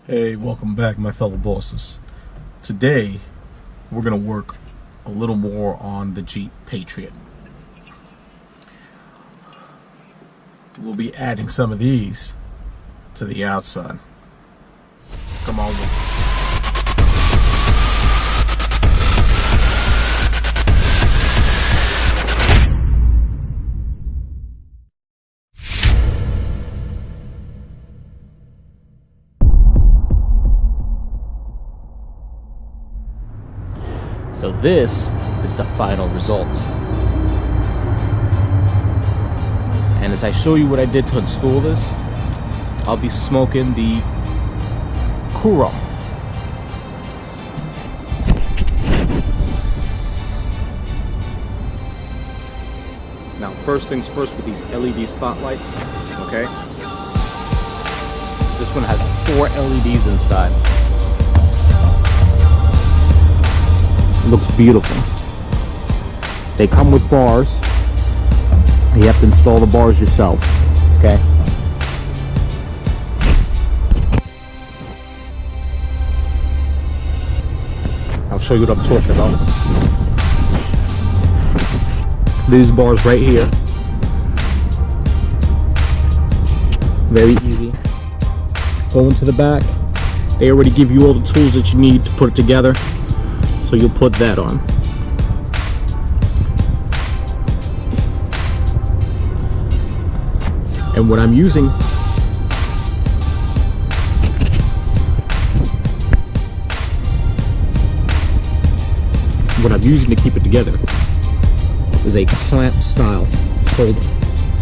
Hey, welcome back, my fellow bosses. Today, we're going to work a little more on the Jeep Patriot. We'll be adding some of these to the outside. Come on with me. So this is the final result. And as I show you what I did to install this, I'll be smoking the Kuro. Now, first things first with these LED spotlights, okay? This one has 4 LEDs inside. Looks beautiful. They come with bars. You have to install the bars yourself, okay? I'll show you what I'm talking about. These bars right here. Very easy. Go into the back. They already give you all the tools that you need to put it together. So you'll put that on. And what I'm using to keep it together is a clamp style holder.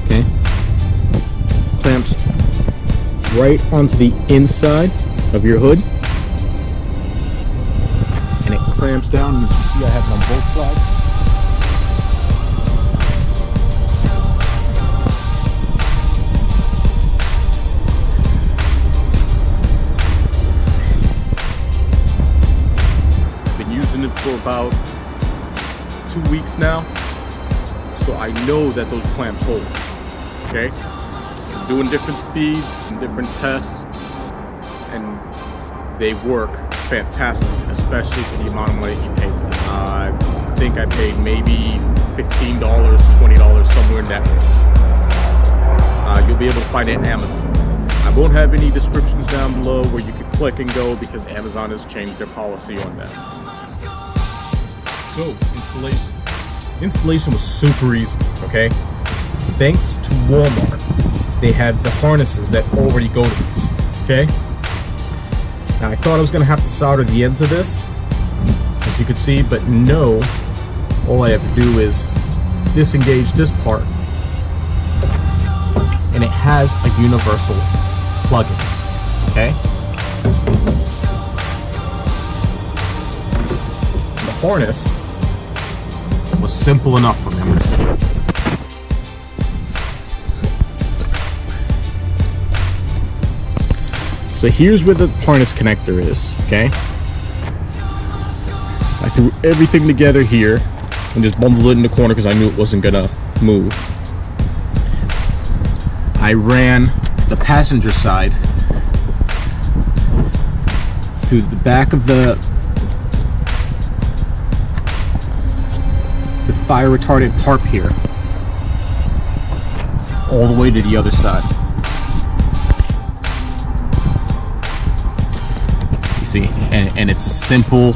Okay? Clamps right onto the inside of your hood. And it clamps down, and as you see I have it on both sides. I've been using it for about 2 weeks now, so I know that those clamps hold, okay? I'm doing different speeds and different tests, and they work fantastic, especially for the amount of money you pay for them. I think I paid maybe $15, $20, somewhere in that range. You'll be able to find it on Amazon. I won't have any descriptions down below where you can click and go because Amazon has changed their policy on that. So, installation was super easy, okay? Thanks to Walmart, they have the harnesses that already go to these, okay? Now, I thought I was going to have to solder the ends of this, as you can see, but no. All I have to do is disengage this part, and it has a universal plug-in, okay? The harness was simple enough for me. I'm going to show you. So here's where the harness connector is, okay? I threw everything together here and just bundled it in the corner because I knew it wasn't gonna move. I ran the passenger side through the back of the fire retardant tarp here, all the way to the other side. See, and it's a simple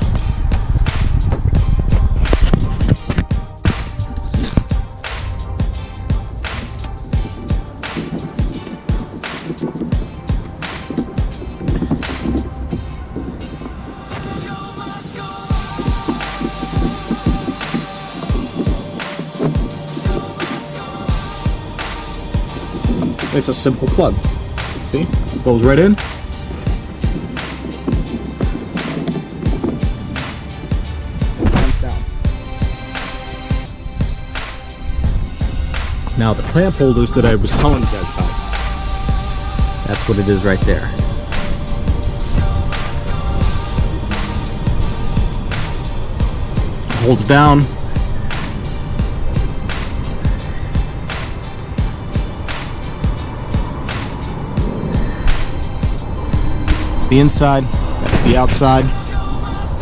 plug. See, goes right in. Now the clamp holders that I was telling you guys about, that's what it is right there. It holds down. That's the inside, that's the outside.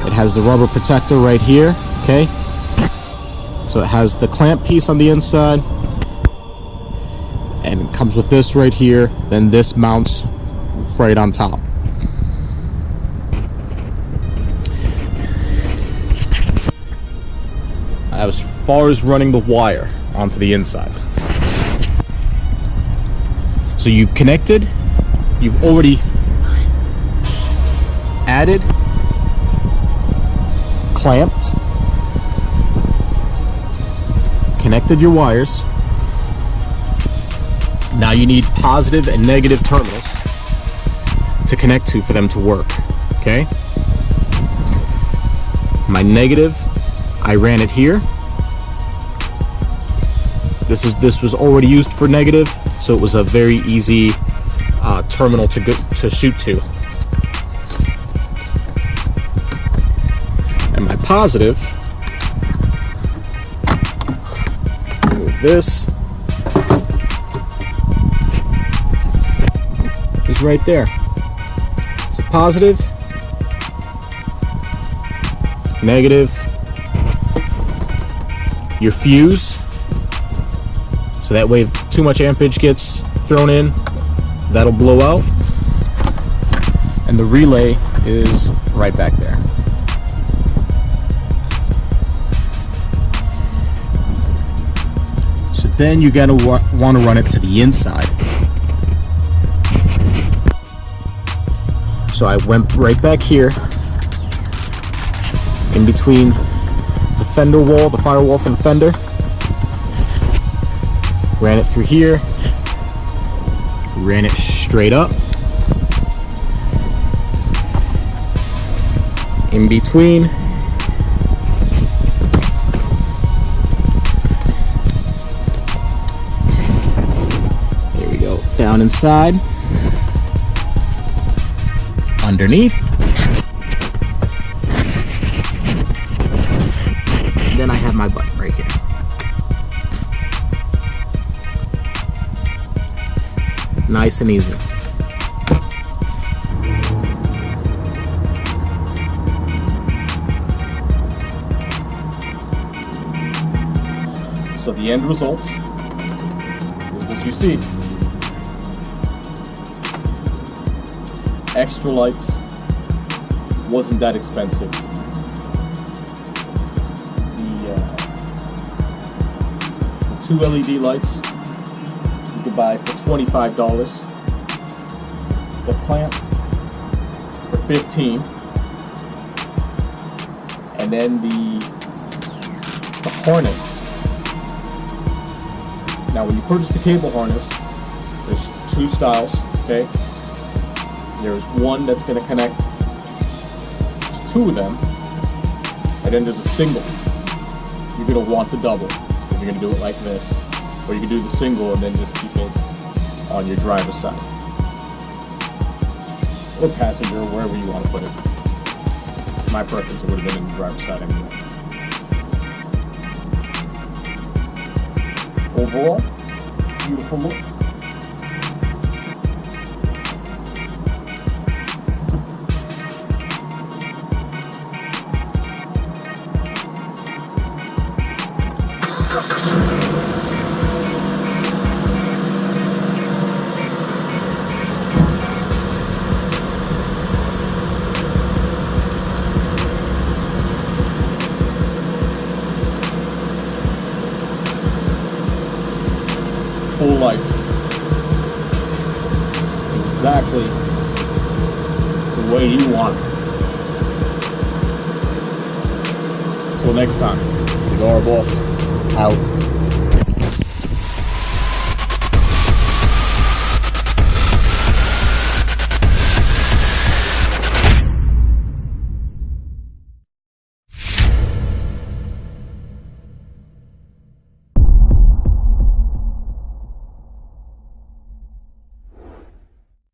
It has the rubber protector right here, okay? So it has the clamp piece on the inside, and it comes with this right here, then this mounts right on top. As far as running the wire onto the inside. So you've connected, you've already added, clamped, connected your wires. Now you need positive and negative terminals to connect to for them to work, okay? My negative, I ran it here. This was already used for negative, so it was a very easy terminal to shoot to. And my positive, move this, is right there. So positive, negative, your fuse, so that way if too much ampage gets thrown in, that'll blow out, and the relay is right back there. So then you're gonna want to run it to the inside. So I went right back here, in between the fender wall, the firewall from the fender. Ran it through here, ran it straight up, in between, there we go, down inside, underneath, then I have my button right here. Nice and easy. So the end result is, as you see, extra lights wasn't that expensive. The 2 LED lights you could buy for $25. The clamp for $15, and then the harness. Now, when you purchase the cable harness, there's 2 styles. Okay, there's one that's going to connect to 2 of them, and then there's a single. You're going to want to double if you're going to do it like this, or you can do the single and then just keep it on your driver's side or passenger, or wherever you want to put it. My preference would have been in the driver's side anyway. Overall, beautiful look. Full lights, exactly the way you want it. Until next time, Cigar Boss out.